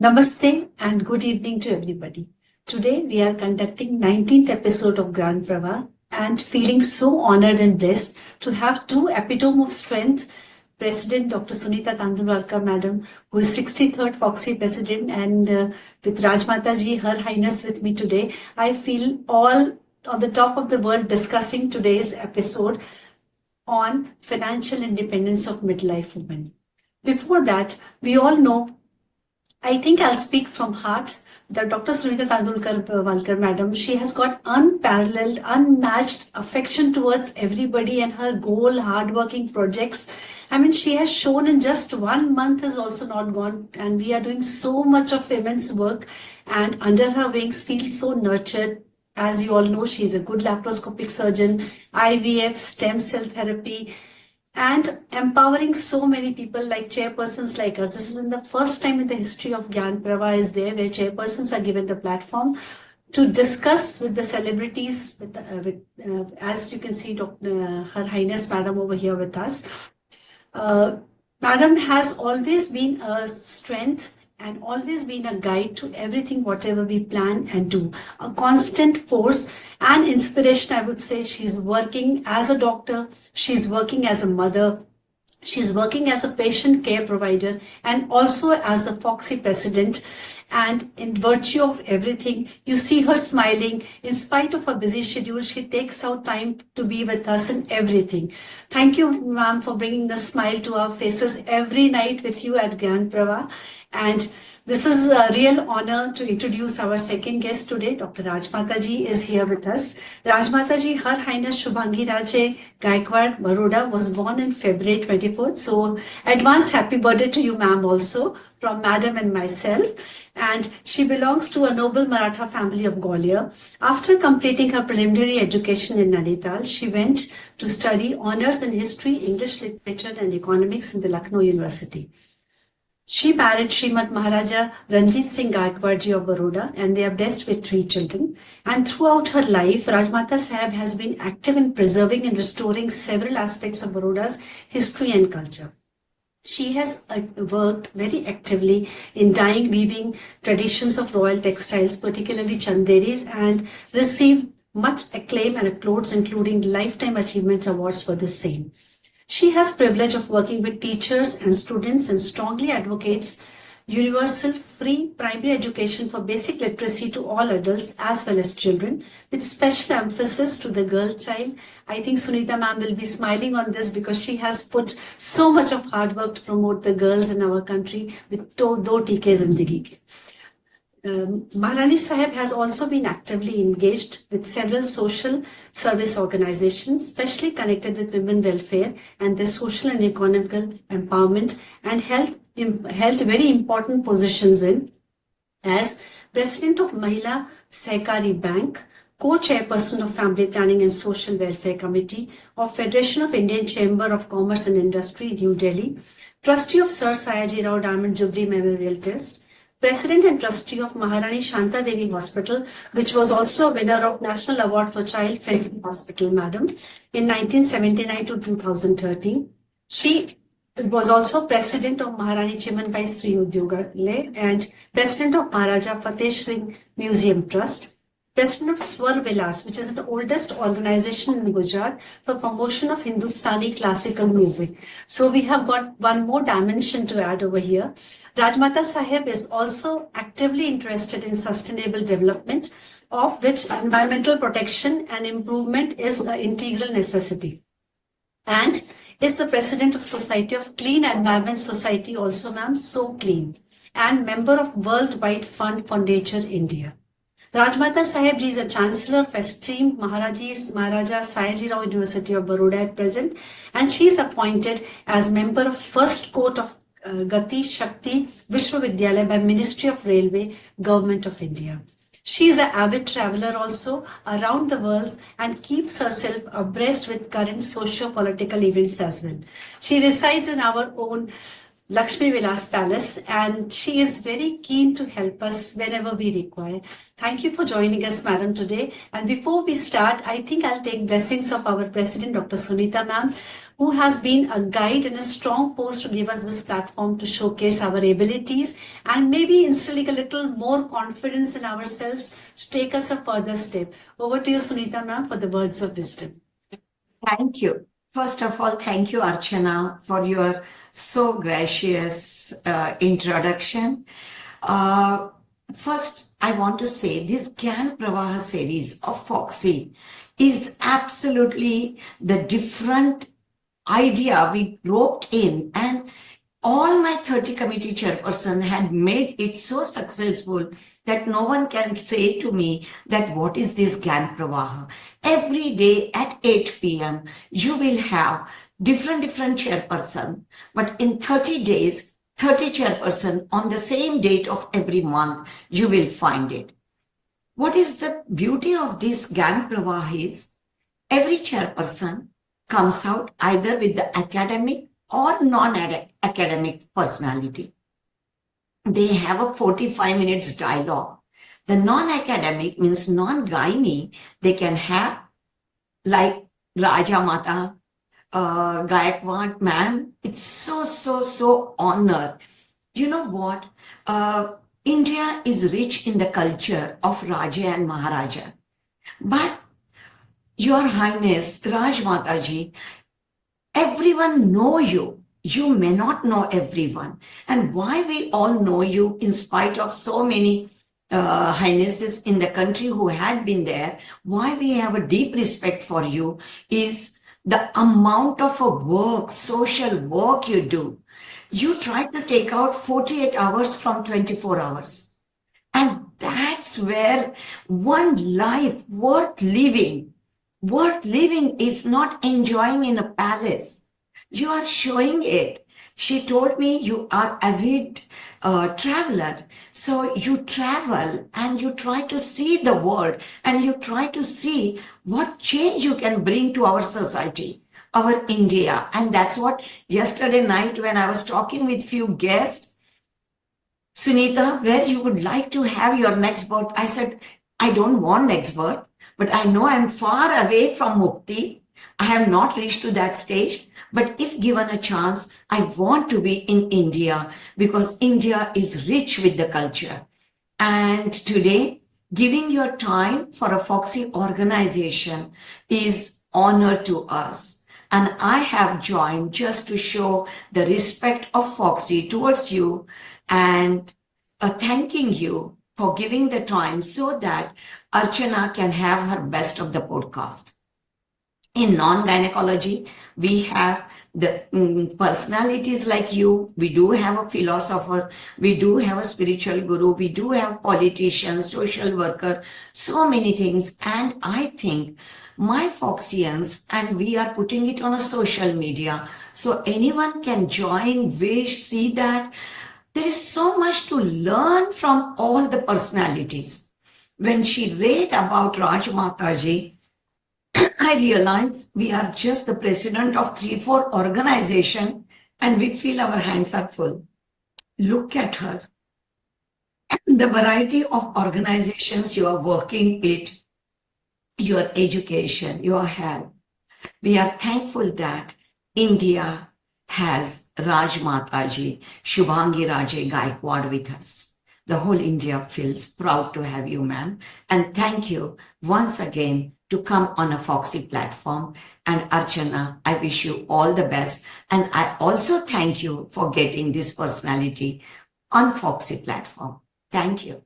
Namaste and good evening to everybody. Today we are conducting 19th episode of Gyan Pravah and feeling so honored and blessed to have two epitome of strength, President Dr. Sunita Tandulwadkar Madam, who is 63rd FOGSI President, and with Rajmata ji, Her Highness with me today. I feel all on the top of the world discussing today's episode on financial independence of midlife women. Before that, we all know, I think I'll speak from heart, that Dr. Sunita Tandulwadkar Madam, she has got unparalleled, unmatched affection towards everybody and her goal, hardworking projects. I mean, she has shown in just 1 month is also not gone, and we are doing so much of immense work, and under her wings feel so nurtured. As you all know, she is a good laparoscopic surgeon, IVF, stem cell therapy, and empowering so many people like chairpersons like us. This is in the first time in the history of Gyan Pravah is there where chairpersons are given the platform to discuss with the celebrities, as you can see, Her Highness Madam over here with us. Madam has always been a strength and always been a guide to everything, whatever we plan and do. A constant force and inspiration, I would say. She's working as a doctor, she's working as a mother, she's working as a patient care provider, and also as a FOGSI president. And in virtue of everything, you see her smiling. In spite of her busy schedule, she takes out time to be with us in everything. Thank you, ma'am, for bringing the smile to our faces every night with you at Gyan Pravah. And this is a real honor to introduce our second guest today. Dr. Rajmata ji is here with us. Rajmata ji, Her Highness Shubhangi Raje Gaikwad Baroda, was born in February 24th. So advance happy birthday to you, ma'am, also from madam and myself. And she belongs to a noble Maratha family of Gwalior. After completing her preliminary education in Nainital, she went to study honors in history, English literature and economics in the Lucknow University. She married Srimad Maharaja Ranjit Singh Gaikwad ji of Baroda, and they are blessed with 3 children. And throughout her life, Rajmata Sahib has been active in preserving and restoring several aspects of Baroda's history and culture. She has worked very actively in dyeing, weaving traditions of royal textiles, particularly chanderis, and received much acclaim and applause, including Lifetime Achievements Awards for the same. She has privilege of working with teachers and students and strongly advocates universal free primary education for basic literacy to all adults as well as children, with special emphasis to the girl child. I think Sunita ma'am will be smiling on this because she has put so much of hard work to promote the girls in our country with Do Tike Zindagi Ke. Maharani Sahib has also been actively engaged with several social service organizations, especially connected with women welfare and their social and economical empowerment, and held very important positions in as President of Mahila Sehkari Bank, Co-Chairperson of Family Planning and Social Welfare Committee of Federation of Indian Chamber of Commerce and Industry, New Delhi, Trustee of Sir Sayaji Rao Diamond Jubilee Memorial Trust, President and Trustee of Maharani Shanta Devi Hospital, which was also a winner of National Award for Child Friendly Hospital, Madam, in 1979 to 2013. She was also President of Maharani Chimanbai Sri Udyogalaya and President of Maharaja Fateh Singh Museum Trust, President of Swar Vilas, which is the oldest organization in Gujarat for promotion of Hindustani classical music. So we have got one more dimension to add over here. Rajmata Sahib is also actively interested in sustainable development, of which environmental protection and improvement is an integral necessity. And is the President of Society of Clean Environment Society also, ma'am, so clean, and member of Worldwide Fund for Nature India. Rajmata Sahib ji is a Chancellor of esteemed Maharaja Sayaji Rao University of Baroda at present, and she is appointed as member of First Court of Gati Shakti Vishwavidyalaya by Ministry of Railway, Government of India. She is an avid traveler also around the world and keeps herself abreast with current socio-political events as well. She resides in our own Lakshmi Vilas Palace, and she is very keen to help us whenever we require. Thank you for joining us, Madam, today. And before we start, I think I'll take blessings of our President, Dr. Sunita Ma'am, who has been a guide and a strong force to give us this platform to showcase our abilities and maybe instilling a little more confidence in ourselves to take us a further step. Over to you, Sunita Ma'am, for the words of wisdom. Thank you. First of all, thank you, Archana, for your so gracious introduction. First, I want to say this Gyan Pravah series of FOGSI is absolutely the different idea we roped in, and all my 30 committee chairperson had made it so successful that no one can say to me that what is this Gyan Pravah. Every day at 8 p.m. you will have different chairperson, but in 30 days, 30 chairperson on the same date of every month, you will find it. What is the beauty of this Gyan Pravah is every chairperson comes out either with the academic or non-academic personality. They have a 45 minutes dialogue. The non-academic means non-gynae, they can have like Raja Mata, Gaikwad ma'am. It's so honor. You know what? India is rich in the culture of Raja and Maharaja. But Your Highness, Raj Mataji, everyone know you. You may not know everyone. And why we all know you in spite of so many highnesses in the country who had been there, why we have a deep respect for you is the amount of work, social work you do. You try to take out 48 hours from 24 hours. And that's where one life worth living is not enjoying in a palace. You are showing it. She told me you are avid traveler. So you travel and you try to see the world and you try to see what change you can bring to our society, our India. And that's what yesterday night when I was talking with few guests, Sunita, where you would like to have your next birth? I said, I don't want next birth, but I know I'm far away from Mukti. I have not reached to that stage. But if given a chance, I want to be in India because India is rich with the culture. And today, giving your time for a FOGSI organization is honor to us. And I have joined just to show the respect of FOGSI towards you and thanking you for giving the time so that Archana can have her best of the podcast. In non-gynecology, we have the personalities like you. We do have a philosopher. We do have a spiritual guru. We do have politicians, social worker, so many things. And I think my FOGSians, and we are putting it on a social media, so anyone can join, wish, see that. There is so much to learn from all the personalities. When she read about Raj Mataji, I realize we are just the president of 3-4 organization and we feel our hands are full. Look at her. The variety of organizations you are working with, your education, your health. We are thankful that India has Raj Mataji, Shubhangi Raje Gaikwad with us. The whole India feels proud to have you, ma'am. And thank you once again to come on a FOGSI platform. And Archana, I wish you all the best. And I also thank you for getting this personality on FOGSI platform. Thank you.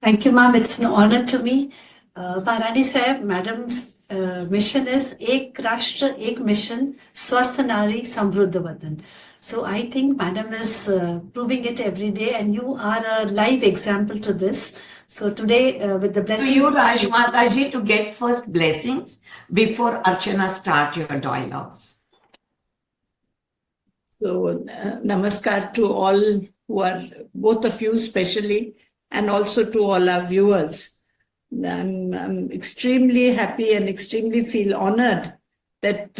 Thank you, ma'am. It's an honor to me. Parani Sahib, madam's mission is Ek Rashtra, Ek Mission, Swasth Nari, Samruddha Vatan. So I think madam is proving it every day and you are a live example to this. So today with the blessings. To you, Raj Mataji, to get first blessings before Archana start your dialogues. So namaskar to all who are, both of you especially, and also to all our viewers. I'm extremely happy and extremely feel honored that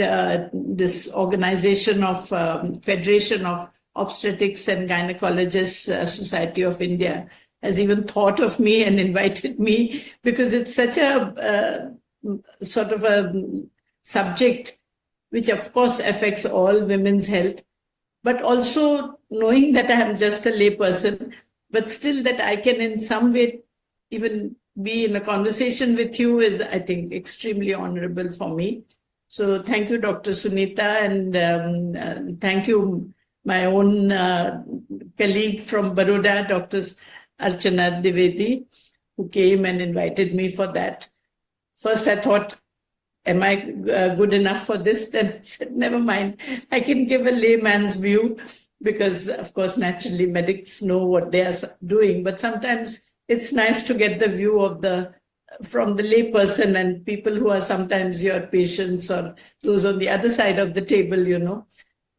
this organization of Federation of Obstetrics and Gynecologists Society of India has even thought of me and invited me, because it's such a sort of a subject which of course affects all women's health, but also knowing that I am just a lay person, but still that I can in some way even be in a conversation with you is, I think, extremely honorable for me. So thank you, Dr. Sunita, and thank you, my own colleague from Baroda, Dr. Archana Dwivedi, who came and invited me for that. First, I thought, am I good enough for this? Then I said, never mind. I can give a layman's view because, of course, naturally medics know what they are doing. But sometimes it's nice to get the view of from the lay person and people who are sometimes your patients or those on the other side of the table, you know.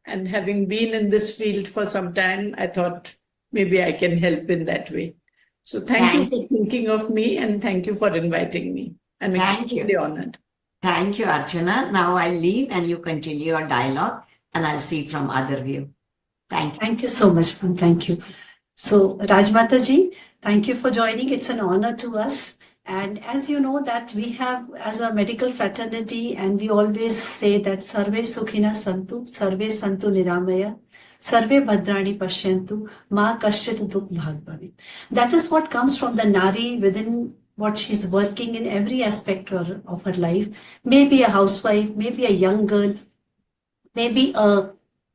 And having been in this field for some time, I thought maybe I can help in that way. So thank you for thinking of me, and thank you for inviting me. I'm extremely honored. Thank you, Archana. Now I'll leave and you continue your dialogue, and I'll see from other view. Thank you. Thank you so much, ma'am. Thank you. So, Rajmata ji, thank you for joining. It's an honor to us. And as you know that we have as a medical fraternity, and we always say that Sarve Sukhina Santu, Sarve Santu Niramaya, Sarve Bhadrani Pashyantu, Ma Kashchit Dukh Bhag Bhavit. That is what comes from the Nari within what she's working in every aspect of her life. Maybe a housewife, maybe a young girl, maybe a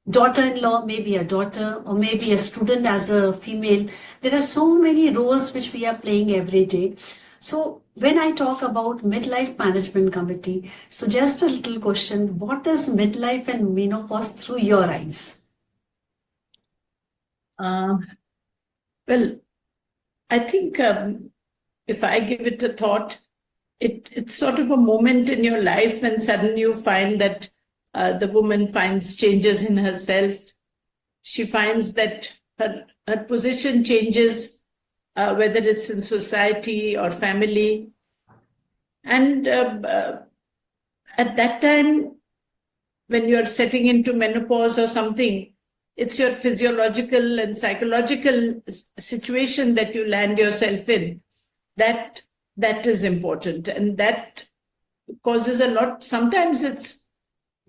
daughter-in-law, maybe a daughter, or maybe a student as a female. There are so many roles which we are playing every day. So when I talk about midlife management committee, so just a little question, what is midlife and menopause through your eyes? Well, I think if I give it a thought, it's sort of a moment in your life when suddenly you find that the woman finds changes in herself. She finds that her position changes, whether it's in society or family. And at that time, when you're setting into menopause or something, it's your physiological and psychological situation that you land yourself in. That is important, and that causes a lot. Sometimes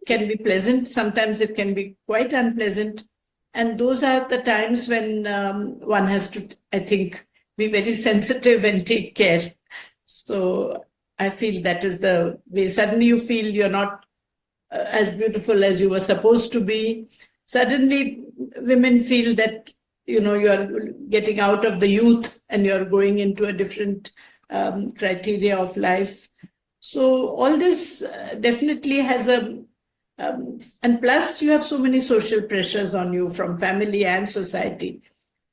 can be pleasant, sometimes it can be quite unpleasant, and those are the times when one has to, I think, be very sensitive and take care. So I feel that is the way. Suddenly you feel you're not as beautiful as you were supposed to be. Suddenly women feel that, you know, you're getting out of the youth and you're going into a different criteria of life. So all this definitely has and plus you have so many social pressures on you from family and society.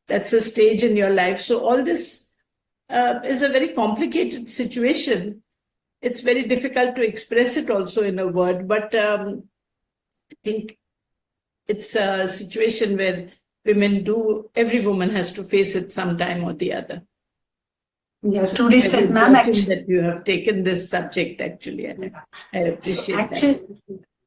That's a stage in your life. So all this is a very complicated situation. It's very difficult to express it also in a word, but I think it's a situation where every woman has to face it sometime or the other. Yeah, truly said, ma'am. That you have taken this subject, actually. I appreciate that.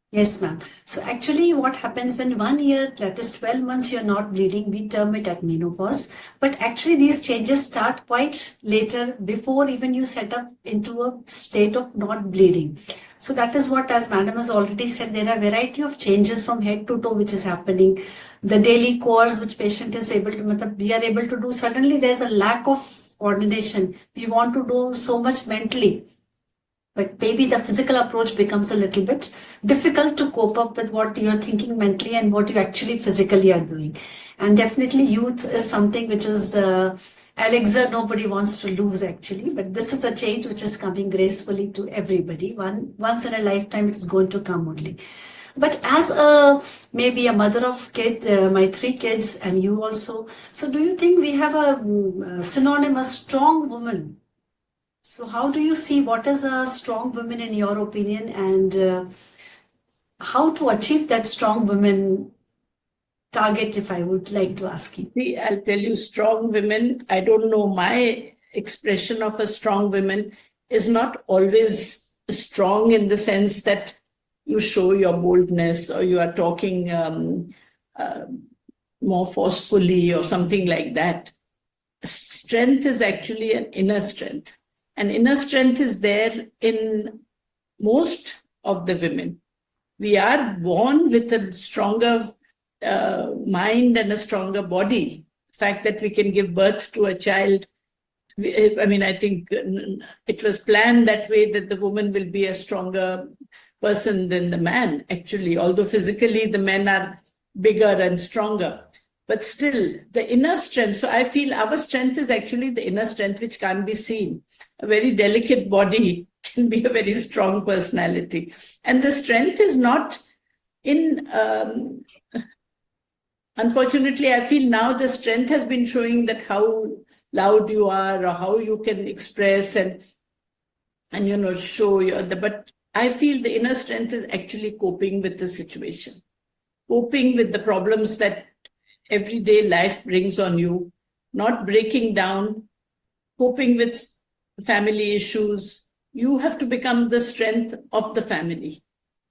Yes, ma'am. So actually what happens when 1 year, that is 12 months, you're not bleeding, we term it as menopause. But actually these changes start quite later, before even you set up into a state of not bleeding. So that is what, as madam has already said, there are a variety of changes from head to toe which is happening. The daily course which patient is able to, we are able to do, suddenly there's a lack of coordination. We want to do so much mentally, but maybe the physical approach becomes a little bit difficult to cope up with what you're thinking mentally and what you actually physically are doing. And definitely youth is something which is elixir nobody wants to lose actually, but this is a change which is coming gracefully to everybody. Once in a lifetime it's going to come only. But as maybe a mother of my 3 kids and you also, so do you think we have a synonym, a strong woman? So how do you see what is a strong woman in your opinion, and how to achieve that strong woman target, if I would like to ask you? See, I'll tell you, strong women, I don't know, my expression of a strong woman is not always strong in the sense that you show your boldness or you are talking more forcefully or something like that. Strength is actually an inner strength. And inner strength is there in most of the women. We are born with a stronger mind and a stronger body. The fact that we can give birth to a child, I think it was planned that way, that the woman will be a stronger person than the man, actually, although physically the men are bigger and stronger. But still, the inner strength. So I feel our strength is actually the inner strength, which can't be seen. A very delicate body can be a very strong personality. And the strength is not in, unfortunately, I feel now the strength has been showing that how loud you are or how you can express and show but I feel the inner strength is actually coping with the situation, coping with the problems that everyday life brings on you, not breaking down, coping with family issues. You have to become the strength of the family.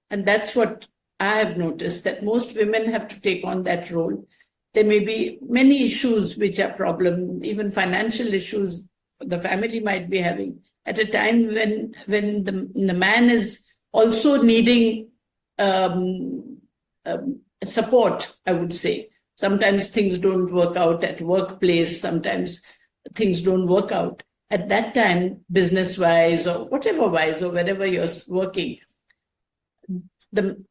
And that's what I have noticed, that most women have to take on that role. There may be many issues which are problem, even financial issues the family might be having at a time when the man is also needing support, I would say. Sometimes things don't work out at workplace. Sometimes things don't work out. At that time, business-wise or whatever-wise or wherever you're working,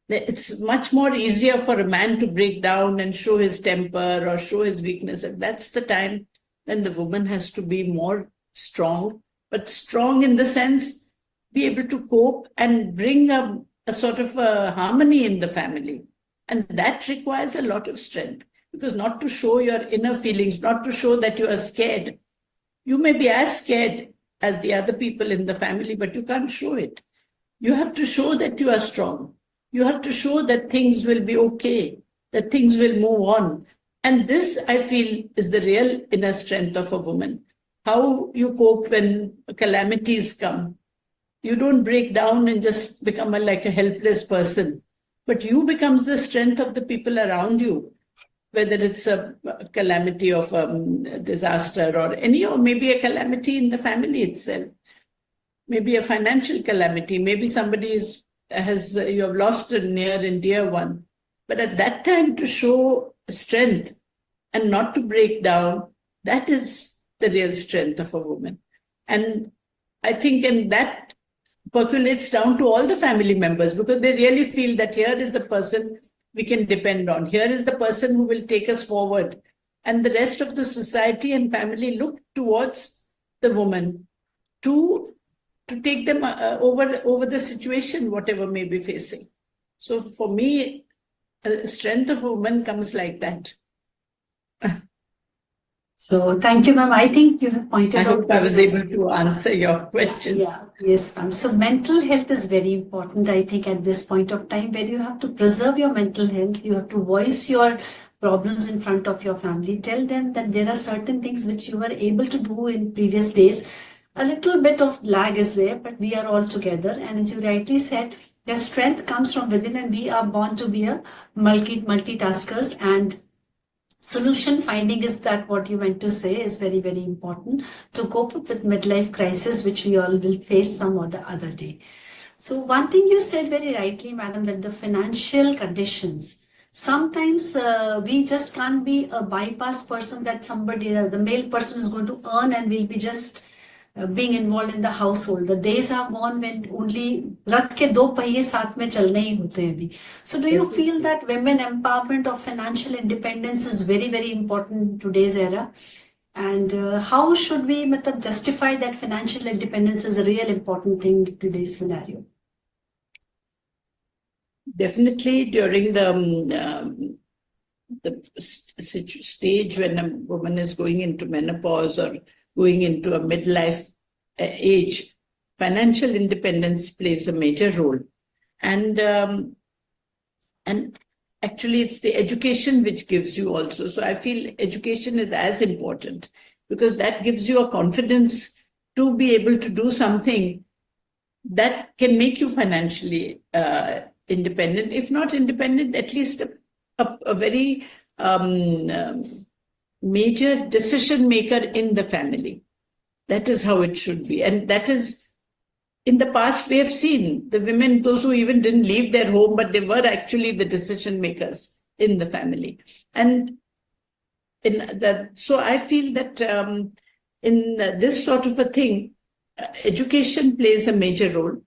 it's much more easier for a man to break down and show his temper or show his weakness. And that's the time when the woman has to be more strong, but strong in the sense, be able to cope and bring a sort of a harmony in the family. And that requires a lot of strength, because not to show your inner feelings, not to show that you are scared. You may be as scared as the other people in the family, but you can't show it. You have to show that you are strong. You have to show that things will be okay, that things will move on. And this, I feel, is the real inner strength of a woman. How you cope when calamities come. You don't break down and just become like a helpless person, but you becomes the strength of the people around you, whether it's a calamity of a disaster or maybe a calamity in the family itself, maybe a financial calamity, maybe somebody you have lost a near and dear one. But at that time, to show strength and not to break down, that is the real strength of a woman. And I think that percolates down to all the family members, because they really feel that here is the person we can depend on. Here is the person who will take us forward. And the rest of the society and family look towards the woman to take them over the situation, whatever may be facing. So for me, the strength of a woman comes like that. So thank you, ma'am. I think you have pointed out. I hope I was able to answer your question. Yeah, yes, ma'am. So mental health is very important, I think, at this point of time, where you have to preserve your mental health. You have to voice your problems in front of your family. Tell them that there are certain things which you were able to do in previous days. A little bit of lag is there, but we are all together. And as you rightly said, their strength comes from within, and we are born to be a multitaskers. And solution finding is that what you meant to say is very, very important to cope up with midlife crisis, which we all will face some or the other day. So one thing you said very rightly, madam, that the financial conditions, sometimes we just can't be a bypass person, that somebody, the male person is going to earn and we'll be just being involved in the household. The days are gone when only rath ke do pahiye saath mein chalne hi hote hain abhi. So do you feel that women empowerment of financial independence is very, very important in today's era? And how should we justify that financial independence is a real important thing in today's scenario? Definitely during the stage when a woman is going into menopause or going into a midlife age, financial independence plays a major role. And actually it's the education which gives you also. So I feel education is as important, because that gives you a confidence to be able to do something that can make you financially independent. If not independent, at least a very major decision maker in the family. That is how it should be. And that is, in the past, we have seen the women, those who even didn't leave their home, but they were actually the decision makers in the family. And so I feel that in this sort of a thing, education plays a major role.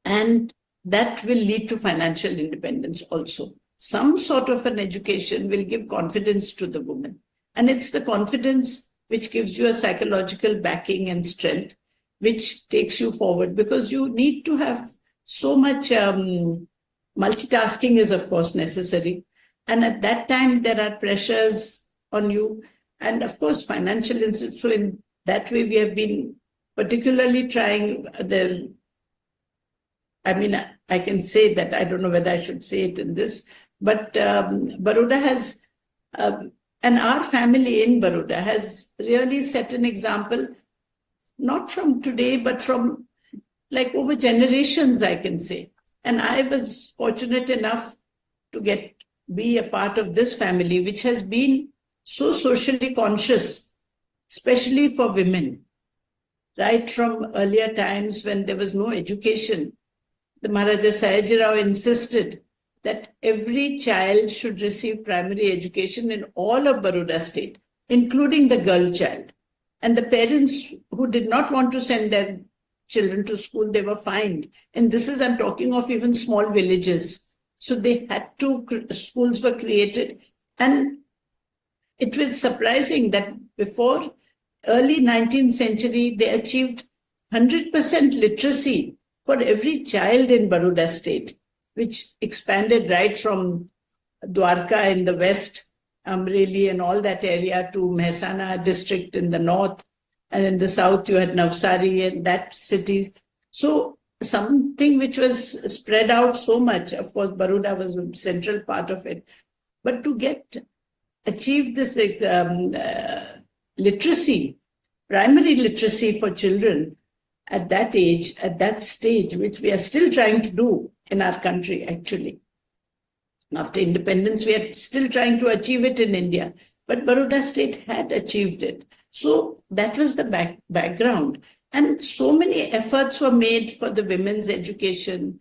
And that will lead to financial independence also. Some sort of an education will give confidence to the woman. And it's the confidence which gives you a psychological backing and strength, which takes you forward, because you need to have so much multitasking is, of course, necessary. And at that time, there are pressures on you. And of course, financial institutions. So in that way, we have been particularly trying I can say that, I don't know whether I should say it in this, but Baroda has, and our family in Baroda has really set an example, not from today, but from like over generations, I can say. And I was fortunate enough to be a part of this family, which has been so socially conscious, especially for women, right from earlier times when there was no education. The Maharaja Sayajirao insisted that every child should receive primary education in all of Baroda state, including the girl child. And the parents who did not want to send their children to school, they were fined. And this is, I'm talking of even small villages. So they had schools were created. And it was surprising that before early 19th century, they achieved 100% literacy for every child in Baroda state, which expanded right from Dwarka in the west, Amreli and all that area, to Mehsana district in the north. And in the south, you had Navsari and that city. So something which was spread out so much. Of course, Baroda was a central part of it. But to achieve this literacy, primary literacy for children, at that age, at that stage, which we are still trying to do in our country, actually. After independence, we are still trying to achieve it in India. But Baroda state had achieved it. So that was the background. And so many efforts were made for the women's education.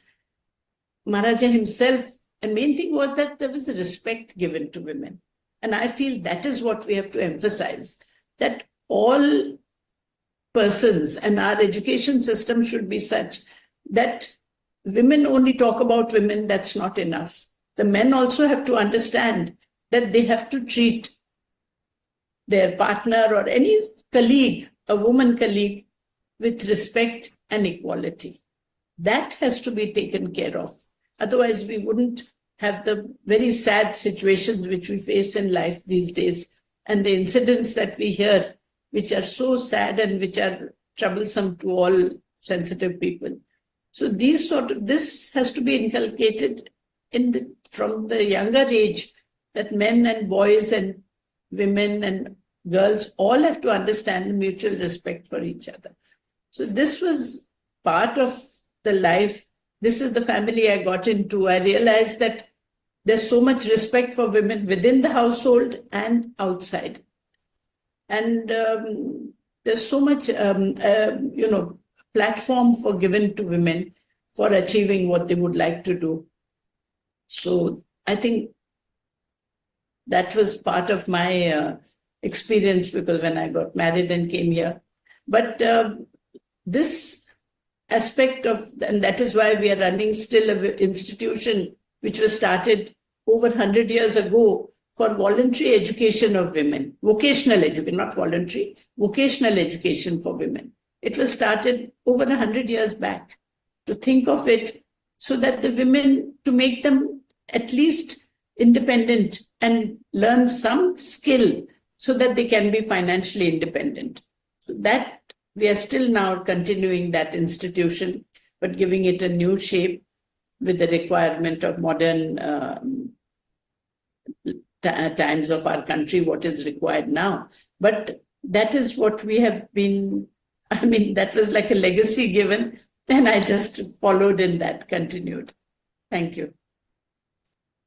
Maharaja himself, and main thing was that there was a respect given to women. And I feel that is what we have to emphasize, that all persons and our education system should be such that women only talk about women, that's not enough. The men also have to understand that they have to treat their partner or any colleague, a woman colleague, with respect and equality. That has to be taken care of. Otherwise, we wouldn't have the very sad situations which we face in life these days, and the incidents that we hear, which are so sad and which are troublesome to all sensitive people. So this has to be inculcated from the younger age, that men and boys and women and girls all have to understand mutual respect for each other. So this was part of the life. This is the family I got into. I realized that there's so much respect for women within the household and outside. And there's so much, platform given to women for achieving what they would like to do. So I think that was part of my experience, because when I got married and came here. But this aspect and that is why we are running still an institution which was started over 100 years ago, for voluntary education of women, vocational education, not voluntary, vocational education for women. It was started over 100 years back, to think of it so that the women, to make them at least independent and learn some skill so that they can be financially independent. So that we are still now continuing that institution, but giving it a new shape with the requirement of modern times of our country, what is required now. But that is what we have been, that was like a legacy given, and I just followed in that, continued. Thank you.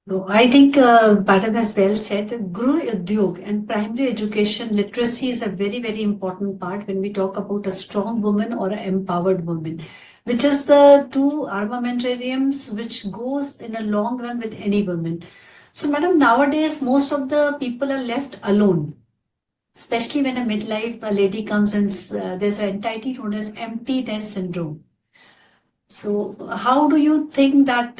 So I think Madam has well said that Guru Udyog and primary education literacy is a very, very important part when we talk about a strong woman or an empowered woman, which is the two armamentariums which goes in a long run with any woman. So, Madam, nowadays most of the people are left alone, especially when a midlife a lady comes and there's an entity known as empty nest syndrome. So, how do you think that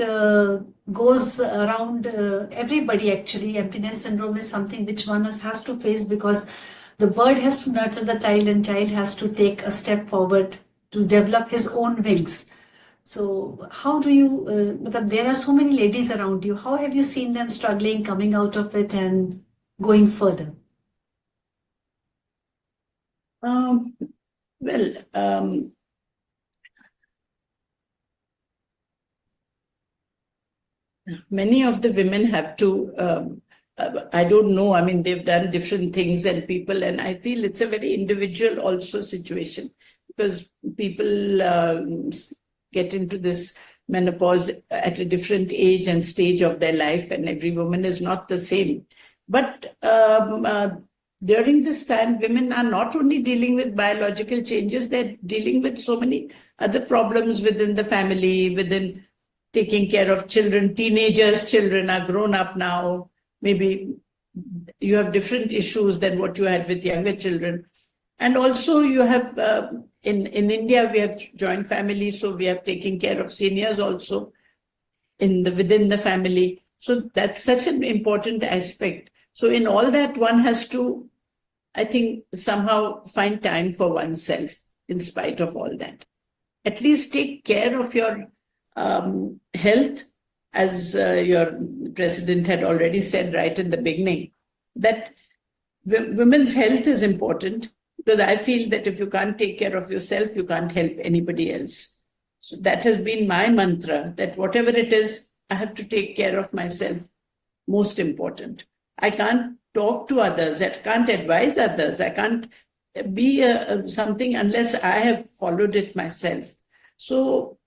goes around everybody actually? Emptiness syndrome is something which one has to face because the bird has to nurture the child and child has to take a step forward to develop his own wings. So, how do you, there are so many ladies around you. How have you seen them struggling, coming out of it and going further? Well, many of the women have to, I don't know, I mean, they've done different things and people, and I feel it's a very individual also situation because people get into this menopause at a different age and stage of their life, and every woman is not the same. But during this time, women are not only dealing with biological changes, they're dealing with so many other problems within the family, within taking care of children, teenagers, children are grown up now. Maybe you have different issues than what you had with younger children. And also you have, in India, we have joint families, so we are taking care of seniors also within the family. So that's such an important aspect. So in all that, one has to, I think, somehow find time for oneself in spite of all that. At least take care of your health, as your president had already said right in the beginning, that women's health is important, because I feel that if you can't take care of yourself, you can't help anybody else. So that has been my mantra, that whatever it is, I have to take care of myself, most important. I can't talk to others, I can't advise others, I can't be something unless I have followed it myself. So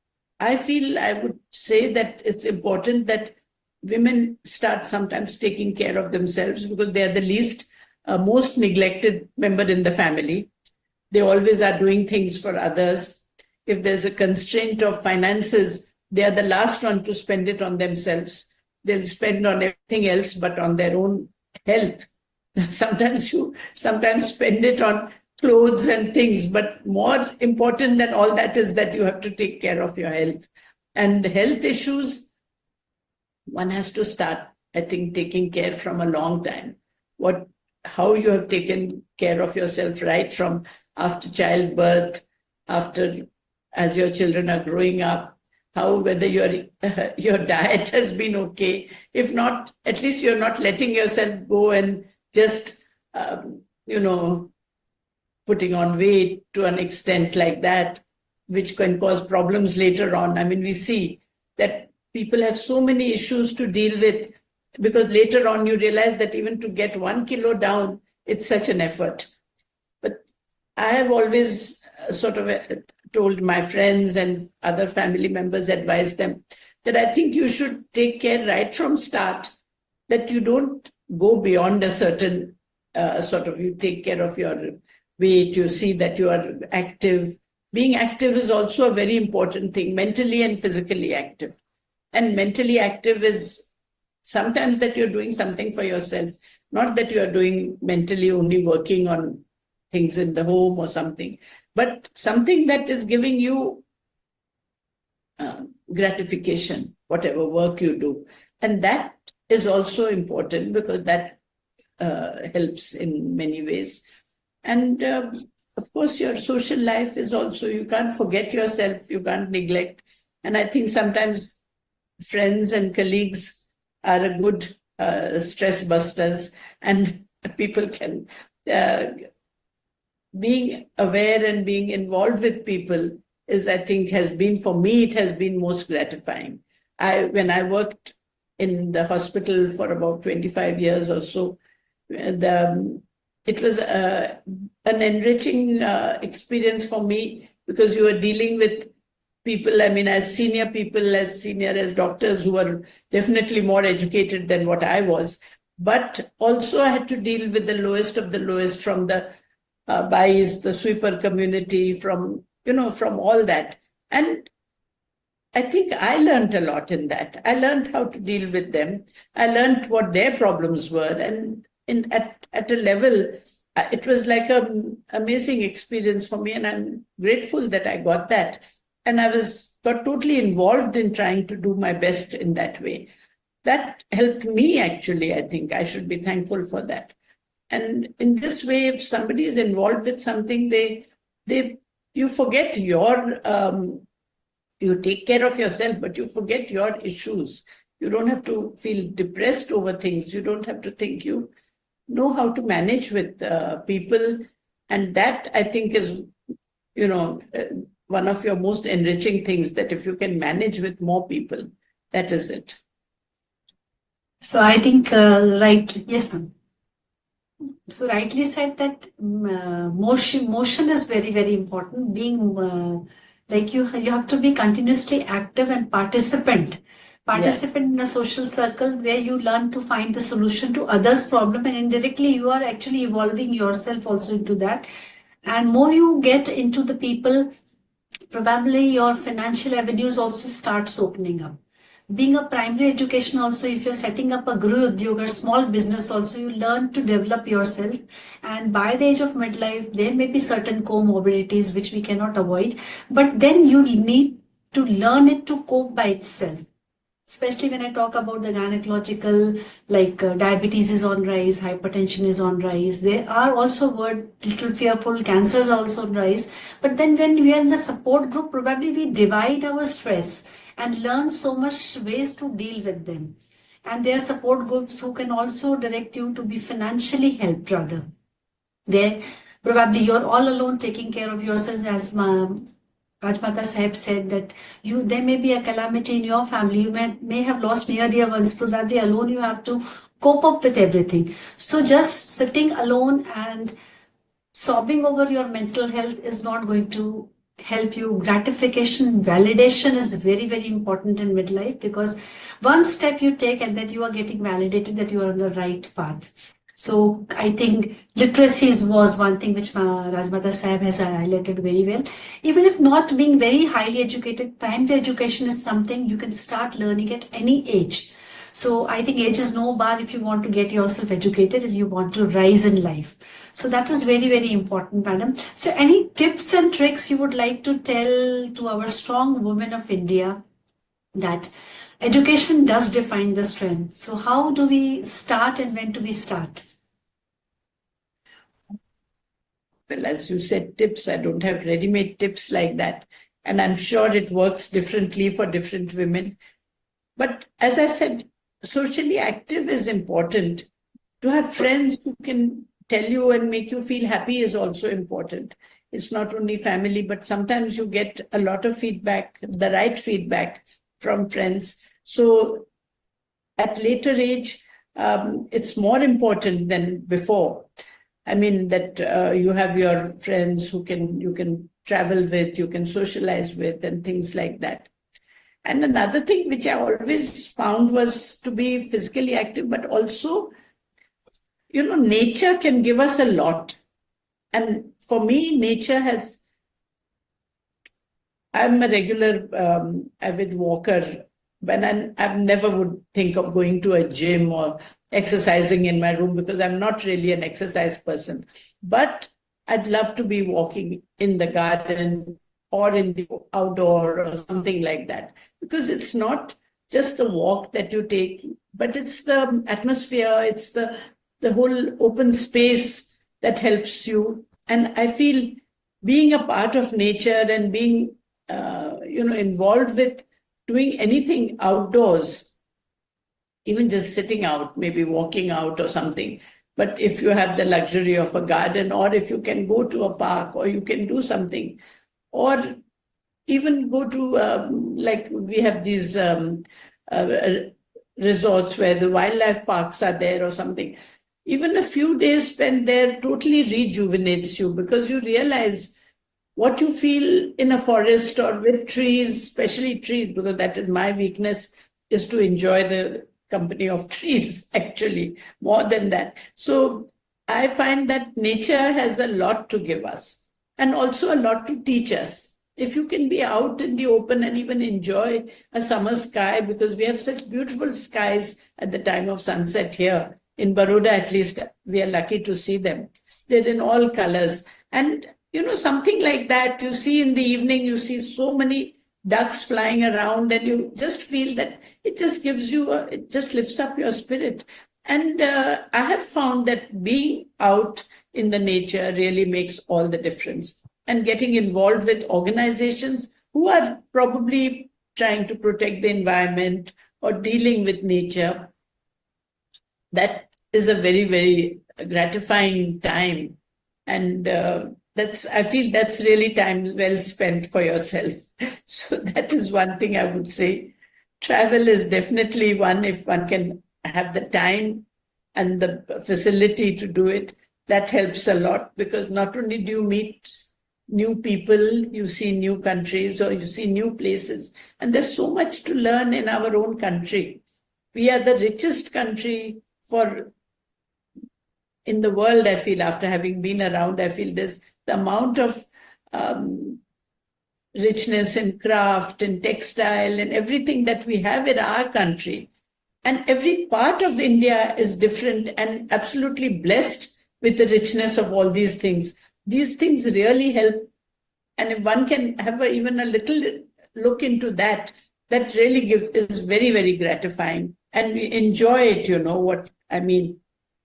I feel I would say that it's important that women start sometimes taking care of themselves, because they are the least, most neglected member in the family. They always are doing things for others. If there's a constraint of finances, they are the last one to spend it on themselves. They'll spend on everything else but on their own health. Sometimes spend it on clothes and things, but more important than all that is that you have to take care of your health. And health issues, one has to start, I think, taking care from a long time. How you have taken care of yourself right from after childbirth, as your children are growing up, whether your diet has been okay. If not, at least you're not letting yourself go and just, putting on weight to an extent like that, which can cause problems later on. I mean, we see that people have so many issues to deal with, because later on you realize that even to get 1 kilo down, it's such an effort. But I have always sort of told my friends and other family members, advised them that I think you should take care right from start, that you don't go beyond a certain you take care of your weight, you see that you are active. Being active is also a very important thing, mentally and physically active. And mentally active is sometimes that you're doing something for yourself, not that you are doing mentally only working on things in the home or something, but something that is giving you gratification, whatever work you do. And that is also important, because that helps in many ways. And of course, your social life is also, you can't forget yourself, you can't neglect. And I think sometimes friends and colleagues are a good stress busters, and people can, being aware and being involved with people is, I think, has been, for me, it has been most gratifying. When I worked in the hospital for about 25 years or so, it was an enriching experience for me, because you are dealing with people, I mean, as senior people, as senior as doctors who are definitely more educated than what I was. But also I had to deal with the lowest of the lowest from the BAIs, the sweeper community, from all that. And I think I learned a lot in that. I learned how to deal with them. I learned what their problems were. And at a level, it was like an amazing experience for me. And I'm grateful that I got that. And I got totally involved in trying to do my best in that way. That helped me, actually. I think I should be thankful for that. And in this way, if somebody is involved with something, you forget you take care of yourself, but you forget your issues. You don't have to feel depressed over things. You don't have to think. You know how to manage with people. And that, I think, is, one of your most enriching things, that if you can manage with more people, that is it. So I think, right, yes, ma'am. So rightly said that motion is very, very important. Being like you have to be continuously active and participant in a social circle where you learn to find the solution to others' problem, and indirectly you are actually evolving yourself also into that. And more you get into the people, probably your financial avenues also starts opening up. Being a primary education also, if you're setting up a Guru Udyog or small business also, you learn to develop yourself. And by the age of midlife, there may be certain comorbidities which we cannot avoid, but then you need to learn it to cope by itself. Especially when I talk about the gynecological, like diabetes is on rise, hypertension is on rise. There are also little fearful cancers are also on rise. But then when we are in the support group, probably we divide our stress and learn so much ways to deal with them. And there are support groups who can also direct you to be financially helped rather. There, probably you're all alone taking care of yourselves, as Rajmata Sahib said, that there may be a calamity in your family. You may have lost near dear ones. Probably alone you have to cope up with everything. So just sitting alone and sobbing over your mental health is not going to help you. Gratification, validation is very, very important in midlife, because one step you take and that you are getting validated that you are on the right path. So I think literacy was one thing which Rajmata Sahib has highlighted very well. Even if not being very highly educated, primary education is something you can start learning at any age. So I think age is no bar if you want to get yourself educated and you want to rise in life. So that is very, very important, madam. So any tips and tricks you would like to tell to our strong women of India, that education does define the strength. So how do we start and when do we start? Well, as you said, tips, I don't have ready-made tips like that. And I'm sure it works differently for different women. But as I said, socially active is important. To have friends who can tell you and make you feel happy is also important. It's not only family, but sometimes you get a lot of feedback, the right feedback from friends. So at later age, it's more important than before. I mean, that you have your friends who you can travel with, you can socialize with, and things like that. And another thing which I always found was to be physically active, but also, nature can give us a lot. And for me, nature I'm a regular avid walker, but I never would think of going to a gym or exercising in my room, because I'm not really an exercise person. But I'd love to be walking in the garden or in the outdoor or something like that, because it's not just the walk that you take, but it's the atmosphere, it's the whole open space that helps you. And I feel being a part of nature and being involved with doing anything outdoors, even just sitting out, maybe walking out or something. But if you have the luxury of a garden, or if you can go to a park, or you can do something, or even go to, like we have these resorts where the wildlife parks are there or something. Even a few days spent there totally rejuvenates you, because you realize what you feel in a forest or with trees, especially trees, because that is my weakness, is to enjoy the company of trees, actually, more than that. So I find that nature has a lot to give us and also a lot to teach us. If you can be out in the open and even enjoy a summer sky, because we have such beautiful skies at the time of sunset here. In Baroda, at least, we are lucky to see them. They're in all colors. And, something like that, you see in the evening, you see so many ducks flying around, and you just feel that it just gives you, it just lifts up your spirit. And I have found that being out in the nature really makes all the difference. And getting involved with organizations who are probably trying to protect the environment or dealing with nature, that is a very, very gratifying time. And I feel that's really time well spent for yourself. So that is one thing I would say. Travel is definitely one, if one can have the time and the facility to do it, that helps a lot, because not only do you meet new people, you see new countries or you see new places. And there's so much to learn in our own country. We are the richest country in the world, I feel, after having been around. I feel there's the amount of richness in craft and textile and everything that we have in our country. And every part of India is different and absolutely blessed with the richness of all these things. These things really help. And if one can have even a little look into that, that really is very, very gratifying. And we enjoy it, what I mean.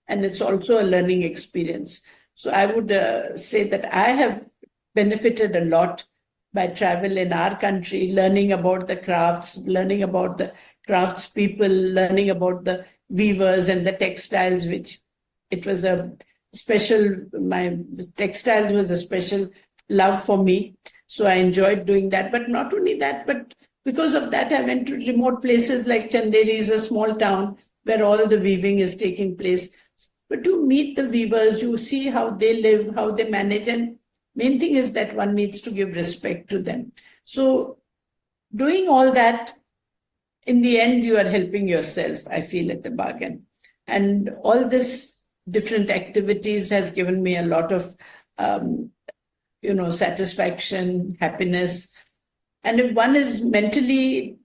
And it's also a learning experience. So I would say that I have benefited a lot by travel in our country, learning about the crafts, learning about the craftspeople, learning about the weavers and the textiles, which it was my textiles was a special love for me. So I enjoyed doing that. But not only that, but because of that, I went to remote places like Chanderi is a small town where all the weaving is taking place. But to meet the weavers, you see how they live, how they manage. And main thing is that one needs to give respect to them. So doing all that, in the end, you are helping yourself, I feel, at the bargain. And all this different activities has given me a lot of, satisfaction, happiness. And if one is mentally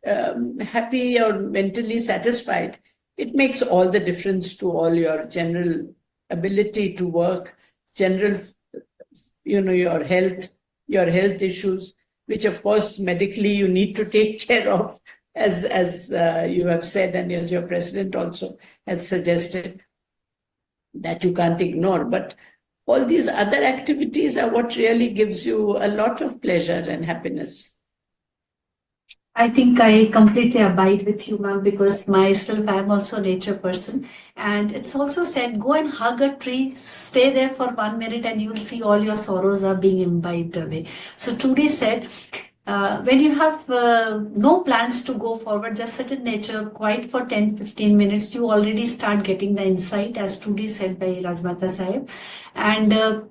happy or mentally satisfied, it makes all the difference to all your general ability to work, general, your health issues, which of course medically you need to take care of, as you have said, and as your president also has suggested, that you can't ignore. But all these other activities are what really gives you a lot of pleasure and happiness. I think I completely abide with you, ma'am, because myself, I'm also a nature person. And it's also said, go and hug a tree, stay there for 1 minute, and you'll see all your sorrows are being imbibed away. So Trudy said, when you have no plans to go forward, just sit in nature, quiet for 10-15 minutes, you already start getting the insight, as Trudy said by Rajmata Sahib. And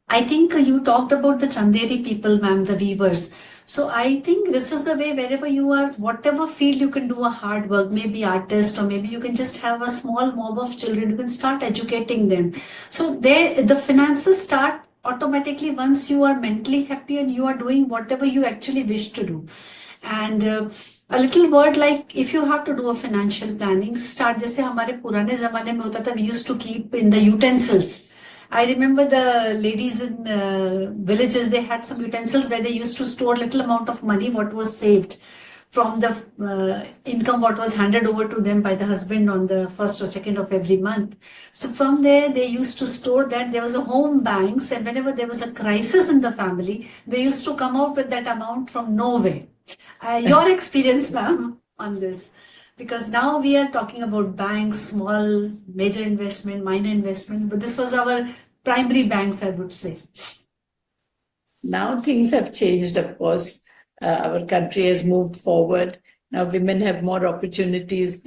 I think you talked about the Chanderi people, ma'am, the weavers. So I think this is the way, wherever you are, whatever field you can do a hard work, maybe artist, or maybe you can just have a small mob of children, you can start educating them. So the finances start automatically once you are mentally happy and you are doing whatever you actually wish to do. And a little word like, if you have to do a financial planning, start, जैसे हमारे पुराने ज़माने में होता था, we used to keep in the utensils. I remember the ladies in villages, they had some utensils where they used to store little amount of money, what was saved from the income, what was handed over to them by the husband on the 1st or 2nd of every month. So from there, they used to store that. There was a home banks, and whenever there was a crisis in the family, they used to come out with that amount from nowhere. Your experience, ma'am, on this? Because now we are talking about banks, small, major investment, minor investments, but this was our primary banks, I would say. Now things have changed, of course. Our country has moved forward. Now women have more opportunities.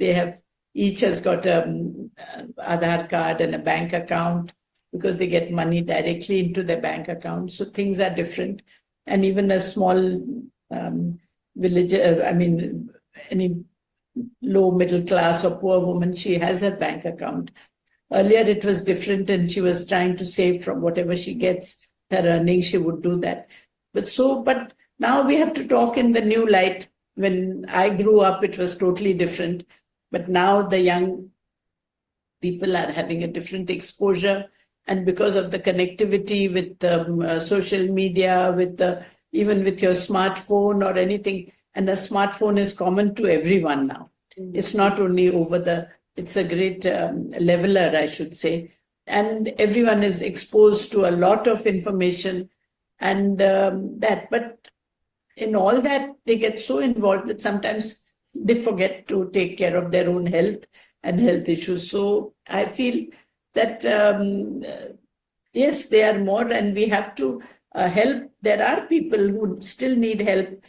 Each has got an Aadhaar card and a bank account. because they get money directly into their bank account. So things are different. And even a small village, any low middle class or poor woman, she has her bank account. Earlier it was different, and she was trying to save from whatever she gets, her earnings, she would do that. But now we have to talk in the new light. When I grew up, it was totally different. But now the young people are having a different exposure. And because of the connectivity with social media, even with your smartphone or anything, and the smartphone is common to everyone now. It's not only it's a great leveler, I should say. And everyone is exposed to a lot of information and but in all that, they get so involved that sometimes they forget to take care of their own health and health issues. So I feel that, yes, they are more, and we have to help. There are people who still need help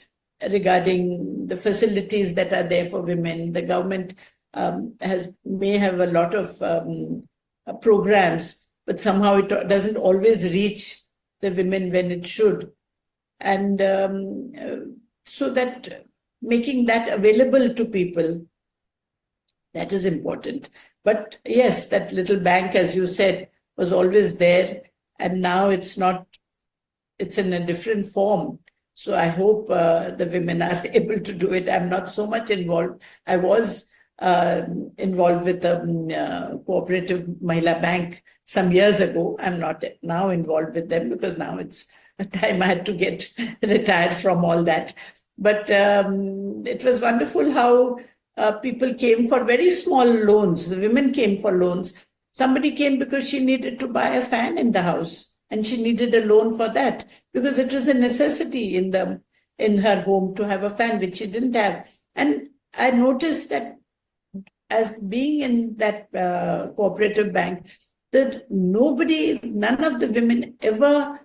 regarding the facilities that are there for women. The government may have a lot of programs, but somehow it doesn't always reach the women when it should. And so that making that available to people, that is important. But yes, that little bank, as you said, was always there, and now it's not, it's in a different form. So I hope the women are able to do it. I'm not so much involved. I was involved with a cooperative Mahila bank some years ago. I'm not now involved with them because now it's a time I had to get retired from all that. But it was wonderful how people came for very small loans. The women came for loans. Somebody came because she needed to buy a fan in the house, and she needed a loan for that because it was a necessity in her home to have a fan, which she didn't have. And I noticed that as being in that cooperative bank, that none of the women ever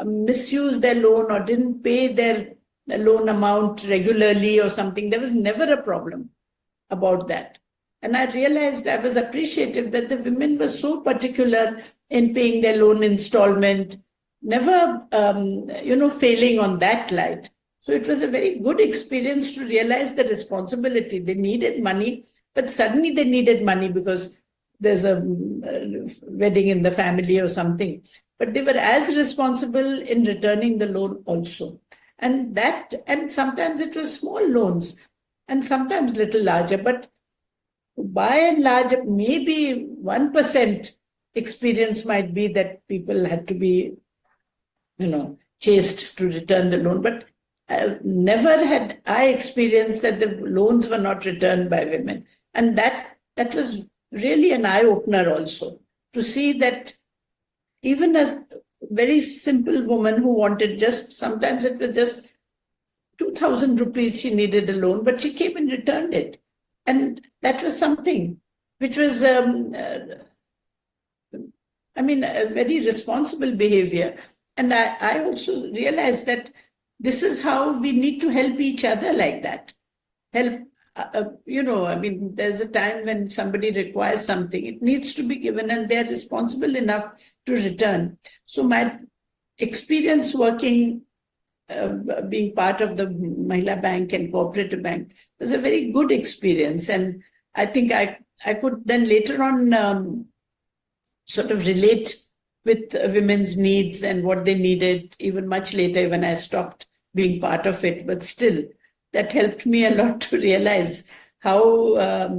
misused their loan or didn't pay their loan amount regularly or something. There was never a problem about that. And I realized, I was appreciative that the women were so particular in paying their loan installment, never, failing on that light. So it was a very good experience to realize the responsibility. They needed money, but suddenly they needed money because there's a wedding in the family or something. But they were as responsible in returning the loan also. And sometimes it was small loans and sometimes little larger, but by and large, maybe 1% experience might be that people had to be, chased to return the loan. But never had I experienced that the loans were not returned by women. And that was really an eye-opener also, to see that even a very simple woman who wanted sometimes it was just 2,000 rupees she needed a loan, but she came and returned it. And that was something which was, a very responsible behavior. And I also realized that this is how we need to help each other like that. Help, there's a time when somebody requires something, it needs to be given, and they're responsible enough to return. So my experience working, being part of the Mahila Bank and Cooperative Bank was a very good experience. And I think I could then later on sort of relate with women's needs and what they needed, even much later when I stopped being part of it. But still, that helped me a lot to realize how a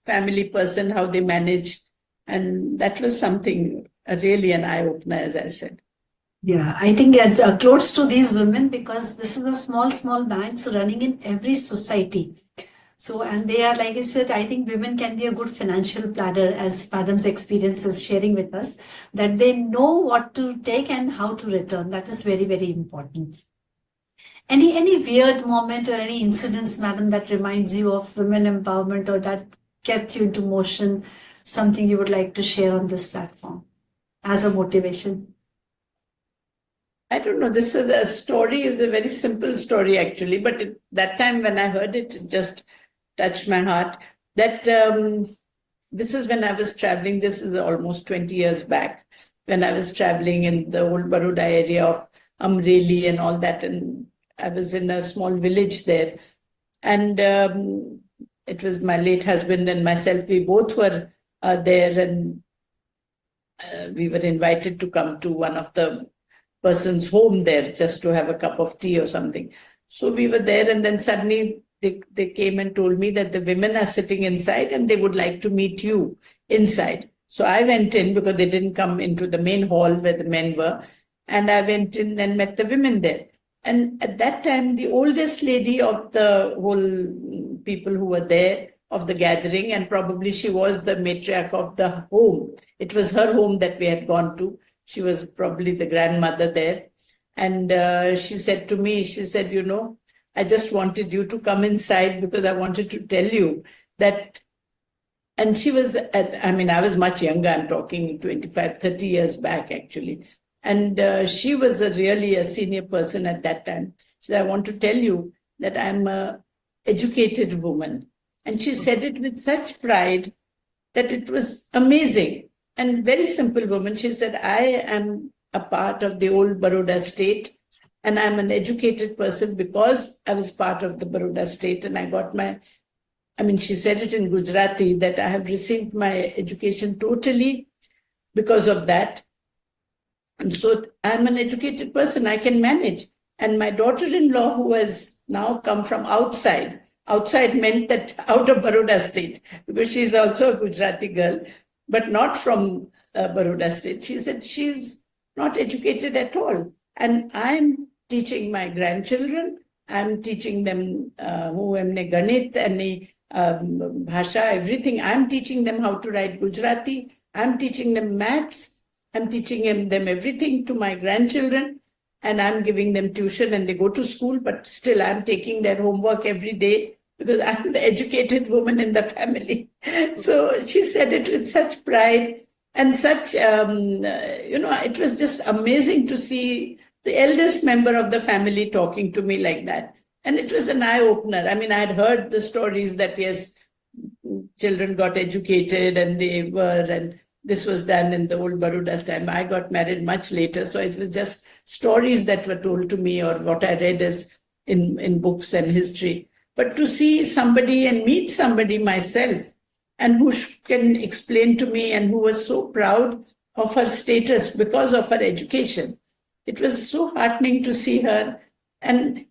family person, how they manage. And that was something, really an eye-opener, as I said. Yeah, I think it's close to these women because this is a small banks running in every society. So, and they are, like I said, I think women can be a good financial planner, as Madam's experience is sharing with us, that they know what to take and how to return. That is very, very important. Any weird moment or any incidents, Madam, that reminds you of women empowerment or that kept you into motion, something you would like to share on this platform as a motivation? I don't know. This is a story, is a very simple story actually, but that time when I heard it, it just touched my heart. That this is when I was traveling. This is almost 20 years back, when I was traveling in the old Baroda area of Amreli and all that. And I was in a small village there. And it was my late husband and myself. We both were there, and we were invited to come to one of the person's home there just to have a cup of tea or something. So we were there, and then suddenly they came and told me that the women are sitting inside and they would like to meet you inside. So I went in because they didn't come into the main hall where the men were. And I went in and met the women there. And at that time, the oldest lady of the whole people who were there, of the gathering, and probably she was the matriarch of the home. It was her home that we had gone to. She was probably the grandmother there. And she said to me, she said, you know, I just wanted you to come inside because I wanted to tell you that. And she was, I was much younger. I'm talking 25, 30 years back, actually. And she was really a senior person at that time. She said, I want to tell you that I'm an educated woman. And she said it with such pride that it was amazing. And very simple woman. She said, I am a part of the old Baroda state, and I'm an educated person because I was part of the Baroda state, and I got she said it in Gujarati, that I have received my education totally because of that. And so I'm an educated person, I can manage. And my daughter-in-law, who has now come from outside meant that out of Baroda state, because she's also a Gujarati girl, but not from Baroda state. She said she's not educated at all. And I'm teaching my grandchildren, I'm teaching them Ganit, Bhasha, everything. I'm teaching them how to write Gujarati. I'm teaching them maths. I'm teaching them everything to my grandchildren. And I'm giving them tuition, and they go to school, but still I'm taking their homework every day because I'm the educated woman in the family. So she said it with such pride and such, it was just amazing to see the eldest member of the family talking to me like that. And it was an eye-opener. I had heard the stories that, yes, children got educated and this was done in the old Baroda's time. I got married much later, so it was just stories that were told to me or what I read as in books and history. But to see somebody and meet somebody myself, and who can explain to me, and who was so proud of her status because of her education. It was so heartening to see her, and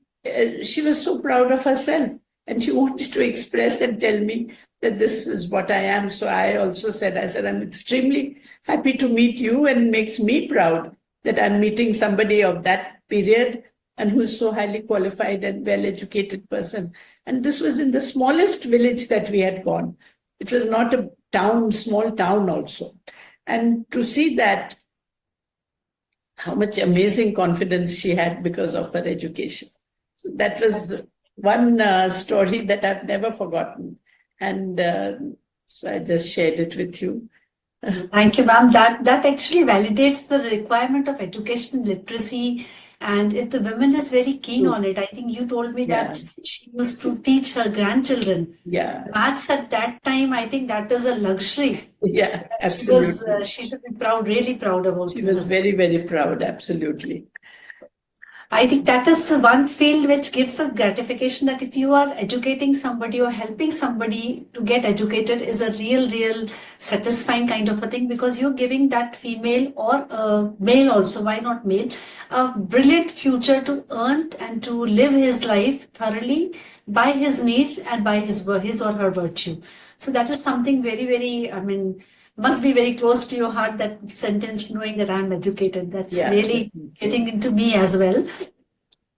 she was so proud of herself, and she wanted to express and tell me that this is what I am. So I also said, I'm extremely happy to meet you, and makes me proud that I'm meeting somebody of that period and who's so highly qualified and well-educated person. And this was in the smallest village that we had gone. It was not a town, small town also. And to see that, how much amazing confidence she had because of her education. So that was one story that I've never forgotten. And so I just shared it with you. Thank you, ma'am. That actually validates the requirement of education literacy. And if the woman is very keen on it, I think you told me that she used to teach her grandchildren maths at that time. I think that is a luxury. Yeah, absolutely. She should be proud, really proud about it. She was very, very proud, absolutely. I think that is one field which gives us gratification, that if you are educating somebody or helping somebody to get educated is a real satisfying kind of a thing, because you're giving that female or male also, why not male, a brilliant future to earn and to live his life thoroughly by his needs and by his or her virtue. So that is something very, must be very close to your heart, that sentence, knowing that I'm educated. That's really getting into me as well.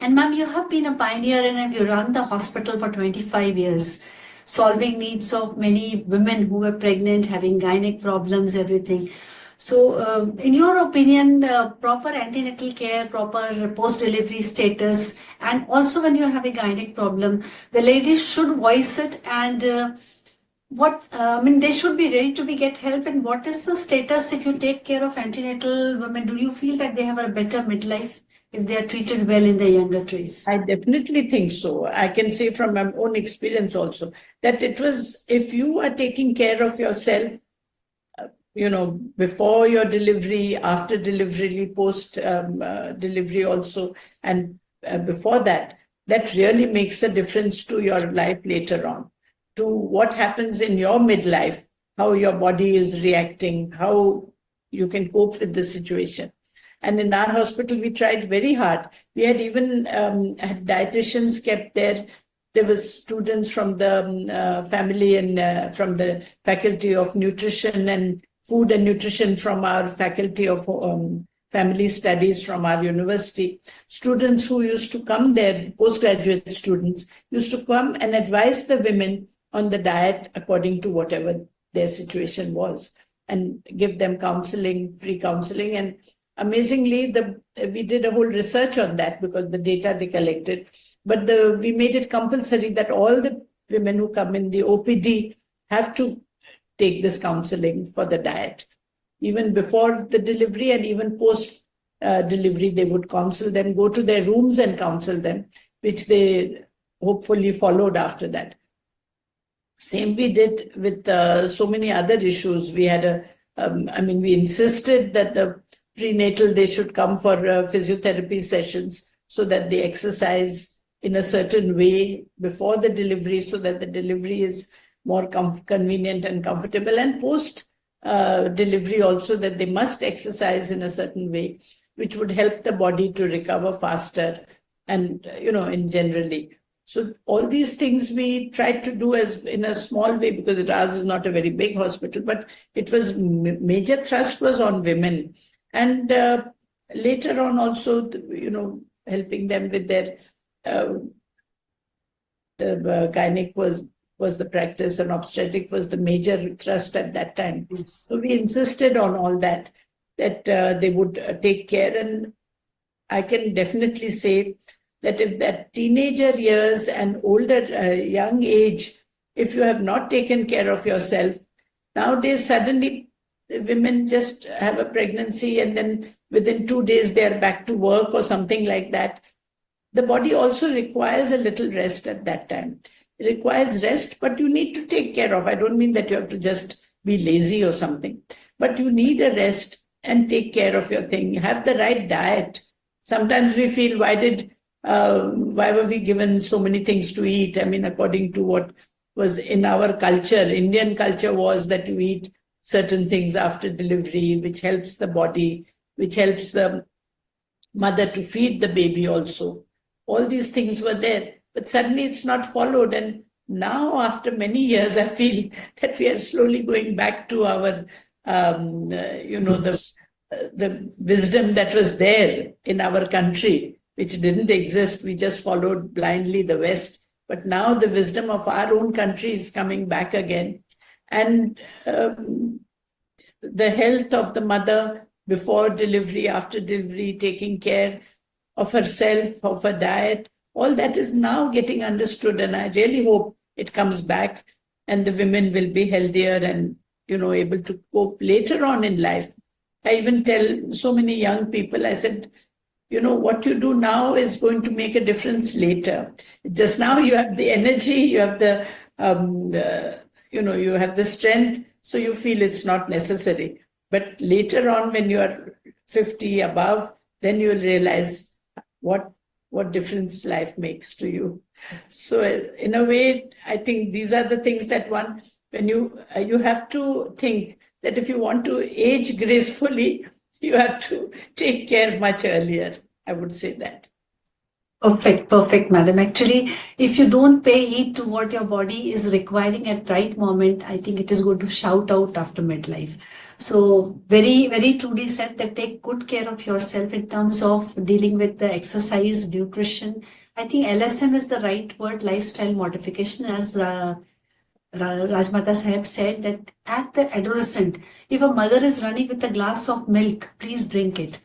And ma'am, you have been a pioneer and you run the hospital for 25 years, solving needs of many women who were pregnant, having gynec problems, everything. So in your opinion, proper antenatal care, proper post-delivery status, and also when you have a gynec problem, the ladies should voice it, and they should be ready to get help. And what is the status if you take care of antenatal women? Do you feel that they have a better midlife if they are treated well in the younger days? I definitely think so. I can say from my own experience also that it was, if you are taking care of yourself, before your delivery, after delivery, post delivery also, and before that, that really makes a difference to your life later on, to what happens in your midlife, how your body is reacting, how you can cope with the situation. And in our hospital, we tried very hard. We had even had dietitians kept there. There were students from the family and from the faculty of nutrition and food and nutrition from our faculty of family studies from our university. Students who used to come there, postgraduate students, used to come and advise the women on the diet according to whatever their situation was, and give them counseling, free counseling. And amazingly, we did a whole research on that because the data they collected. But we made it compulsory that all the women who come in the OPD have to take this counseling for the diet. Even before the delivery and even post delivery, they would counsel them, go to their rooms and counsel them, which they hopefully followed after that. Same we did with so many other issues. We had we insisted that the prenatal, they should come for physiotherapy sessions so that they exercise in a certain way before the delivery, so that the delivery is more convenient and comfortable, and post delivery also, that they must exercise in a certain way, which would help the body to recover faster and, in generally. So all these things we tried to do as in a small way, because ours is not a very big hospital, but it was major thrust was on women. And later on also, helping them with their, the gynec was the practice, and obstetric was the major thrust at that time. Yes. So we insisted on all that they would take care. And I can definitely say that if that teenager years and older, young age, if you have not taken care of yourself, nowadays suddenly women just have a pregnancy and then within 2 days they are back to work or something like that. The body also requires a little rest at that time. It requires rest, but you need to take care of. I don't mean that you have to just be lazy or something, but you need a rest and take care of your thing. Have the right diet. Sometimes we feel, why were we given so many things to eat? I mean, according to what was in our culture, Indian culture was that you eat certain things after delivery, which helps the body, which helps the mother to feed the baby also. All these things were there, but suddenly it's not followed. And now, after many years, I feel that we are slowly going back to our, the wisdom that was there in our country, which didn't exist. We just followed blindly the West. But now the wisdom of our own country is coming back again. And the health of the mother before delivery, after delivery, taking care of herself, of her diet, all that is now getting understood. And I really hope it comes back and the women will be healthier and, able to cope later on in life. I even tell so many young people, I said, what you do now is going to make a difference later. Just now you have the energy, you have you have the strength, so you feel it's not necessary. But later on, when you are 50 above, then you will realize what difference life makes to you. So in a way, I think these are the things that when you have to think that if you want to age gracefully, you have to take care much earlier. I would say that. Perfect, madam. Actually, if you don't pay heed to what your body is requiring at right moment, I think it is going to shout out after midlife. So very, very truly said that take good care of yourself in terms of dealing with the exercise, nutrition. I think LSM is the right word, lifestyle modification, as Rajmata Sahib said, that at the adolescent, if a mother is running with a glass of milk, please drink it.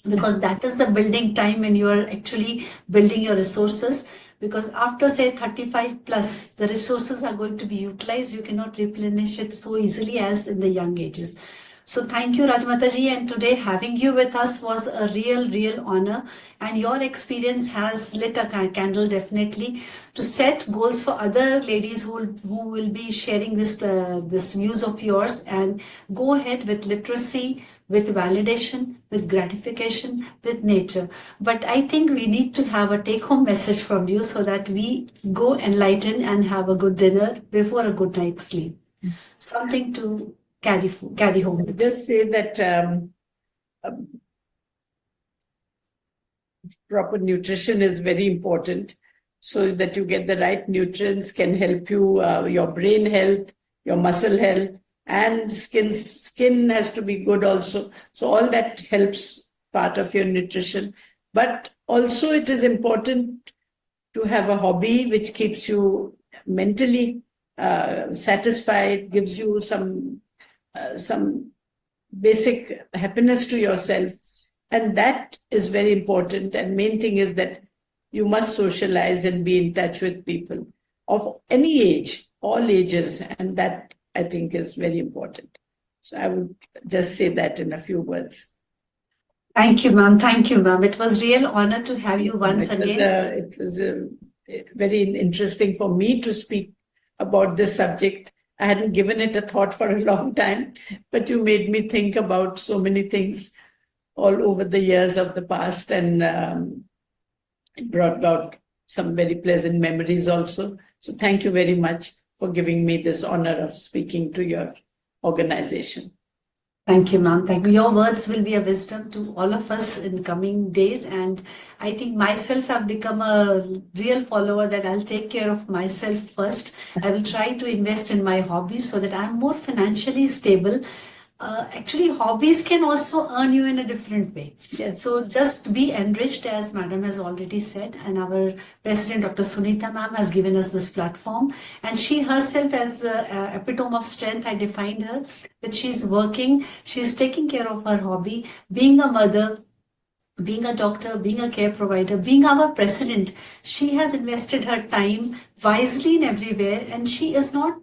Because that is the building time when you are actually building your resources. Because after, say, 35 plus, the resources are going to be utilized. You cannot replenish it so easily as in the young ages. So thank you, Rajmata ji, and today having you with us was a real honor. And your experience has lit a candle definitely to set goals for other ladies who will be sharing this views of yours, and go ahead with literacy, with validation, with gratification, with nature. But I think we need to have a take-home message from you so that we go enlighten and have a good dinner before a good night's sleep. Something to carry home with. Just say that proper nutrition is very important, so that you get the right nutrients can help you, your brain health, your muscle health, and skin has to be good also. So all that helps part of your nutrition. But also it is important to have a hobby which keeps you mentally satisfied, gives you some basic happiness to yourself. And that is very important. And main thing is that you must socialize and be in touch with people of any age, all ages. And that, I think, is very important. So I would just say that in a few words. Thank you, ma'am. Thank you, ma'am. It was real honor to have you once again. It was very interesting for me to speak about this subject. I hadn't given it a thought for a long time, but you made me think about so many things all over the years of the past, and it brought about some very pleasant memories also. So thank you very much for giving me this honor of speaking to your organization. Thank you, ma'am. Thank you. Your words will be a wisdom to all of us in coming days. And I think myself have become a real follower that I'll take care of myself first. I will try to invest in my hobbies so that I'm more financially stable. Actually, hobbies can also earn you in a different way. Yes. So just be enriched, as Madam has already said, and our President, Dr. Sunita Ma'am, has given us this platform. And she herself, as an epitome of strength, I defined her, that she's working, she's taking care of her hobby, being a mother, being a doctor, being a care provider, being our president. She has invested her time wisely in everywhere, and she is not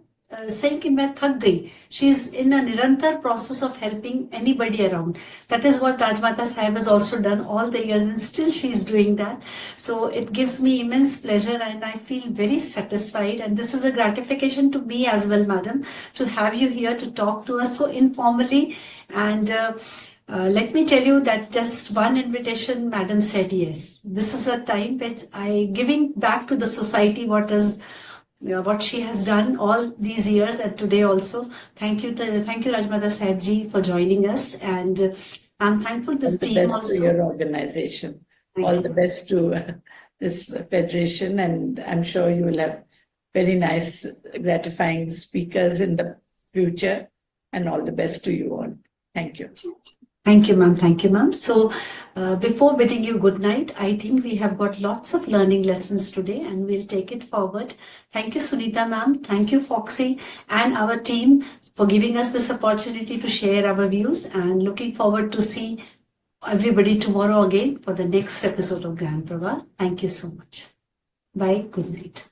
saying कि मैं थक गई. She's in a nirantar process of helping anybody around. That is what Rajmata Sahib has also done all the years, and still she's doing that. So it gives me immense pleasure, and I feel very satisfied. And this is a gratification to me as well, madam, to have you here to talk to us so informally. And let me tell you that just one invitation, madam said yes. This is a time which I giving back to the society what she has done all these years and today also. Thank you Rajmata Sahib ji for joining us, and I'm thankful to the team also. All the best to your organization. All the best to this federation, and I'm sure you will have very nice, gratifying speakers in the future, and all the best to you all. Thank you. Thank you, ma'am. Thank you, ma'am. So before bidding you good night, I think we have got lots of learning lessons today, and we'll take it forward. Thank you, Sunita ma'am. Thank you, Fogsi, and our team for giving us this opportunity to share our views, and looking forward to see everybody tomorrow again for the next episode of Gyan Pravah. Thank you so much. Bye. Good night.